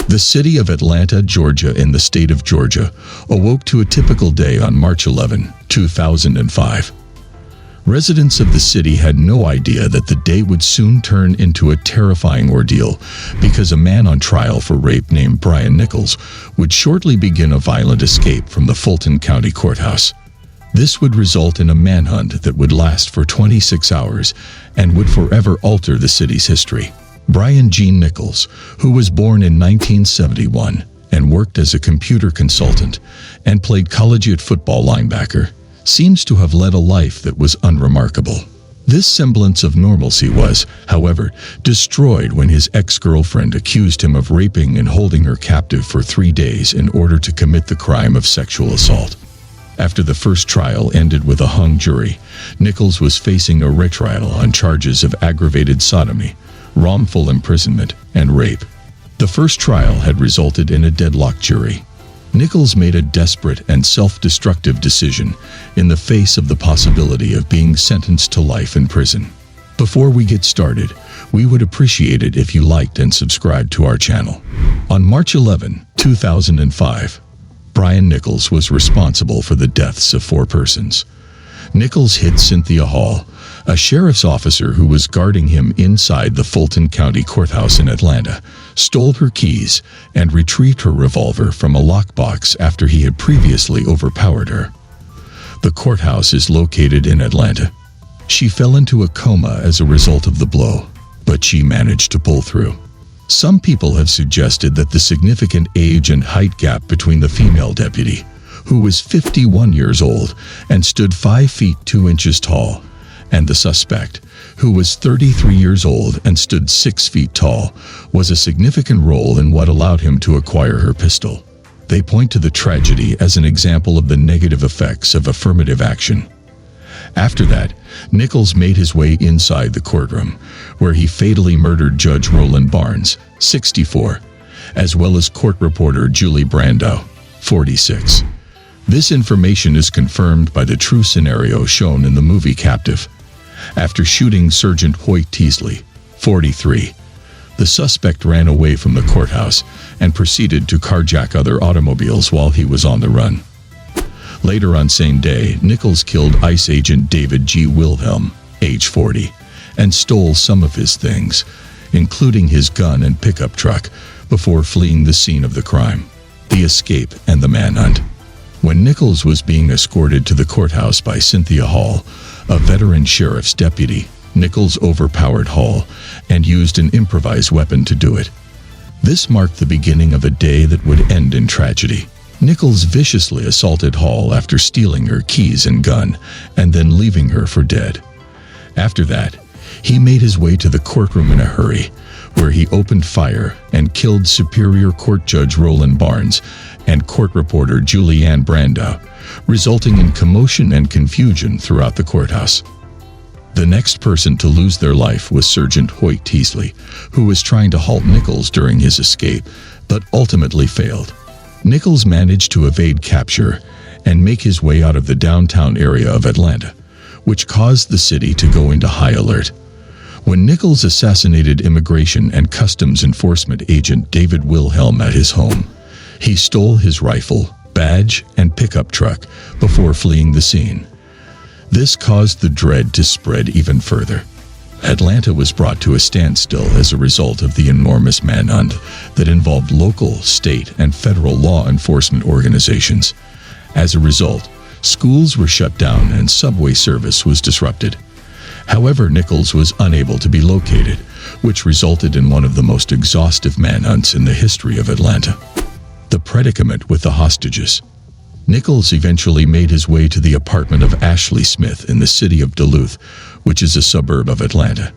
The city of Atlanta, Georgia, in the state of Georgia, awoke to a typical day on March 11, 2005. Residents of the city had no idea that the day would soon turn into a terrifying ordeal because a man on trial for rape named Brian Nichols would shortly begin a violent escape from the Fulton County Courthouse. This would result in a manhunt that would last for 26 hours and would forever alter the city's history. Brian Gene Nichols, who was born in 1971 and worked as a computer consultant and played collegiate football linebacker, seems to have led a life that was unremarkable. This semblance of normalcy was, however, destroyed when his ex-girlfriend accused him of raping and holding her captive for 3 days in order to commit the crime of sexual assault. After the first trial ended with a hung jury, Nichols was facing a retrial on charges of aggravated sodomy, wrongful imprisonment, and rape. The first trial had resulted in a deadlocked jury. Nichols made a desperate and self-destructive decision in the face of the possibility of being sentenced to life in prison. Before we get started, we would appreciate it if you liked and subscribed to our channel. On March 11, 2005, Brian Nichols was responsible for the deaths of 4 persons. Nichols hit Cynthia Hall, a sheriff's officer who was guarding him inside the Fulton County Courthouse in Atlanta, stole her keys, and retrieved her revolver from a lockbox after he had previously overpowered her. The courthouse is located in Atlanta. She fell into a coma as a result of the blow, but she managed to pull through. Some people have suggested that the significant age and height gap between the female deputy, who was 51 years old and stood 5 feet 2 inches tall, and the suspect, who was 33 years old and stood 6 feet tall, was a significant role in what allowed him to acquire her pistol. They point to the tragedy as an example of the negative effects of affirmative action. After that, Nichols made his way inside the courtroom, where he fatally murdered Judge Roland Barnes, 64, as well as court reporter Julie Brandau, 46. This information is confirmed by the true scenario shown in the movie Captive. After shooting Sergeant Hoyt Teasley, 43, the suspect ran away from the courthouse and proceeded to carjack other automobiles while he was on the run. Later on same day, Nichols killed ICE agent David G. Wilhelm, age 40, and stole some of his things, including his gun and pickup truck, before fleeing the scene of the crime, the escape, and the manhunt. When Nichols was being escorted to the courthouse by Cynthia Hall, a veteran sheriff's deputy, Nichols overpowered Hall and used an improvised weapon to do it. This marked the beginning of a day that would end in tragedy. Nichols viciously assaulted Hall after stealing her keys and gun and then leaving her for dead. After that, he made his way to the courtroom in a hurry, where he opened fire and killed Superior Court Judge Roland Barnes and court reporter Julianne Brandau, resulting in commotion and confusion throughout the courthouse. The next person to lose their life was Sergeant Hoyt Teasley, who was trying to halt Nichols during his escape, but ultimately failed. Nichols managed to evade capture and make his way out of the downtown area of Atlanta, which caused the city to go into high alert. When Nichols assassinated Immigration and Customs Enforcement agent David Wilhelm at his home, he stole his rifle, badge, and pickup truck before fleeing the scene. This caused the dread to spread even further. Atlanta was brought to a standstill as a result of the enormous manhunt that involved local, state, and federal law enforcement organizations. As a result, schools were shut down and subway service was disrupted. However, Nichols was unable to be located, which resulted in one of the most exhaustive manhunts in the history of Atlanta. The Predicament with the hostages. Nichols eventually made his way to the apartment of Ashley Smith in the city of Duluth, which is a suburb of Atlanta,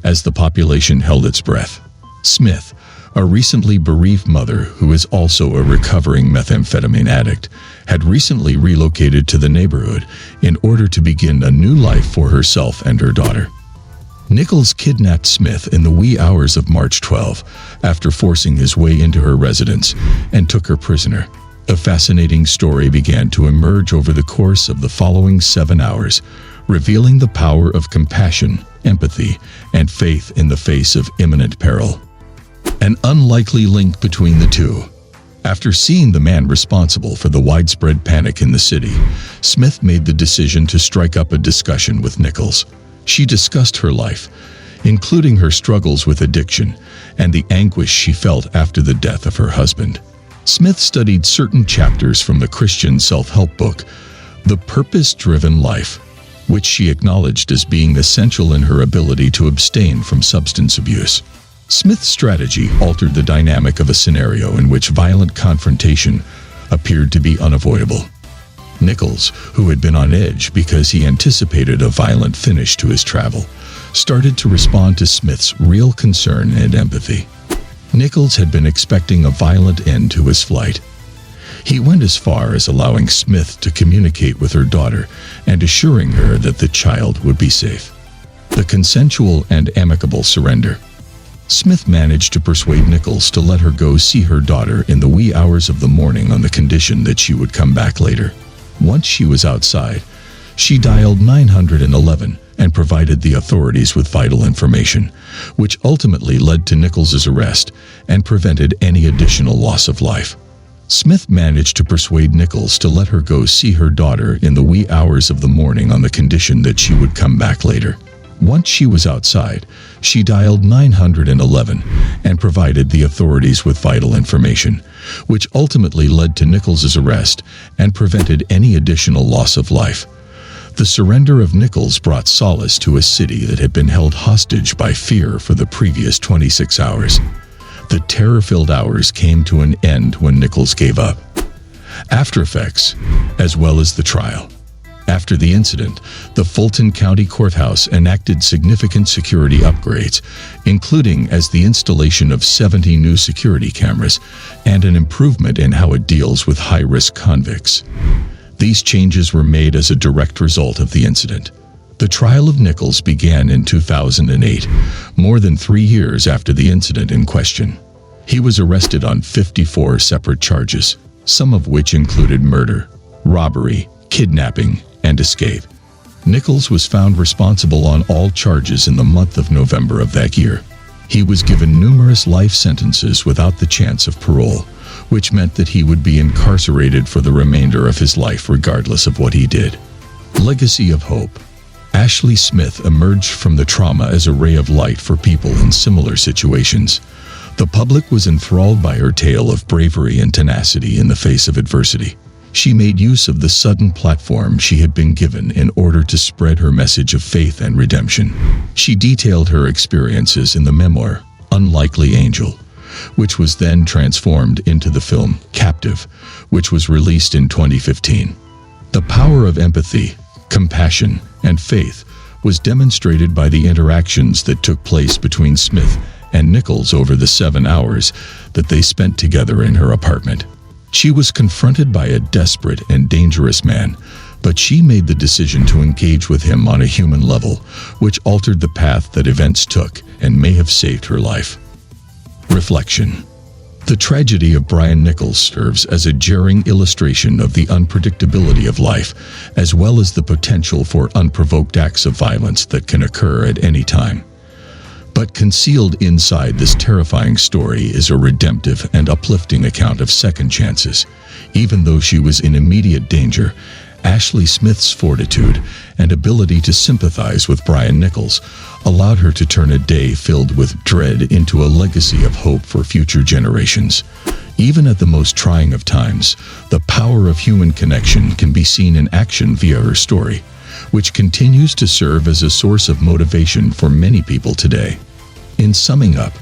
as the population held its breath. Smith, a recently bereaved mother who is also a recovering methamphetamine addict, had recently relocated to the neighborhood in order to begin a new life for herself and her daughter. Nichols kidnapped Smith in the wee hours of March 12 after forcing his way into her residence and took her prisoner. A fascinating story began to emerge over the course of the following 7 hours, revealing the power of compassion, empathy, and faith in the face of imminent peril. An unlikely link between the two. After seeing the man responsible for the widespread panic in the city, Smith made the decision to strike up a discussion with Nichols. She discussed her life, including her struggles with addiction and the anguish she felt after the death of her husband. Smith studied certain chapters from the Christian self-help book, The Purpose-Driven Life, which she acknowledged as being essential in her ability to abstain from substance abuse. Smith's strategy altered the dynamic of a scenario in which violent confrontation appeared to be unavoidable. Nichols, who had been on edge because he anticipated a violent finish to his travel, started to respond to Smith's real concern and empathy. Nichols had been expecting a violent end to his flight. He went as far as allowing Smith to communicate with her daughter and assuring her that the child would be safe. The consensual and amicable surrender. Smith managed to persuade Nichols to let her go see her daughter in the wee hours of the morning on the condition that she would come back later. Once she was outside, she dialed 911 and provided the authorities with vital information, which ultimately led to Nichols's arrest and prevented any additional loss of life. Smith managed to persuade Nichols to let her go see her daughter in the wee hours of the morning on the condition that she would come back later. Once she was outside, she dialed 911 and provided the authorities with vital information, which ultimately led to Nichols's arrest and prevented any additional loss of life. The surrender of Nichols brought solace to a city that had been held hostage by fear for the previous 26 hours. The terror-filled hours came to an end when Nichols gave up. After effects, as well as the trial. After the incident, the Fulton County Courthouse enacted significant security upgrades, including as the installation of 70 new security cameras and an improvement in how it deals with high-risk convicts. These changes were made as a direct result of the incident. The trial of Nichols began in 2008, more than 3 years after the incident in question. He was arrested on 54 separate charges, some of which included murder, robbery, kidnapping, and escape. Nichols was found responsible on all charges in the month of November of that year. He was given numerous life sentences without the chance of parole, which meant that he would be incarcerated for the remainder of his life regardless of what he did. Legacy of Hope. Ashley Smith emerged from the trauma as a ray of light for people in similar situations. The public was enthralled by her tale of bravery and tenacity in the face of adversity. She made use of the sudden platform she had been given in order to spread her message of faith and redemption. She detailed her experiences in the memoir, Unlikely Angel, which was then transformed into the film Captive, which was released in 2015. The power of empathy, compassion, and faith was demonstrated by the interactions that took place between Smith and Nichols over the 7 hours that they spent together in her apartment. She was confronted by a desperate and dangerous man, but she made the decision to engage with him on a human level, which altered the path that events took and may have saved her life. Reflection. The tragedy of Brian Nichols serves as a jarring illustration of the unpredictability of life, as well as the potential for unprovoked acts of violence that can occur at any time. But concealed inside this terrifying story is a redemptive and uplifting account of second chances. Even though she was in immediate danger, Ashley Smith's fortitude and ability to sympathize with Brian Nichols allowed her to turn a day filled with dread into a legacy of hope for future generations. Even at the most trying of times, the power of human connection can be seen in action via her story, which continues to serve as a source of motivation for many people today. In summing up,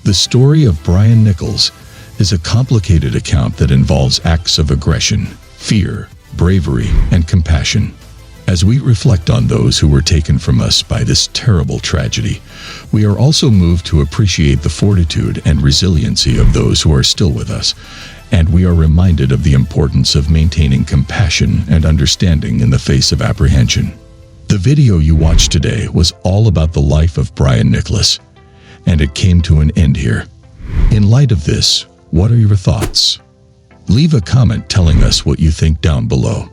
the story of Brian Nichols is a complicated account that involves acts of aggression, fear, bravery, and compassion. As we reflect on those who were taken from us by this terrible tragedy, we are also moved to appreciate the fortitude and resiliency of those who are still with us, and we are reminded of the importance of maintaining compassion and understanding in the face of apprehension. The video you watched today was all about the life of Brian Nichols, and it came to an end here. In light of this, what are your thoughts? Leave a comment telling us what you think down below.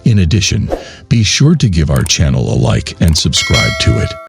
In addition, be sure to give our channel a like and subscribe to it.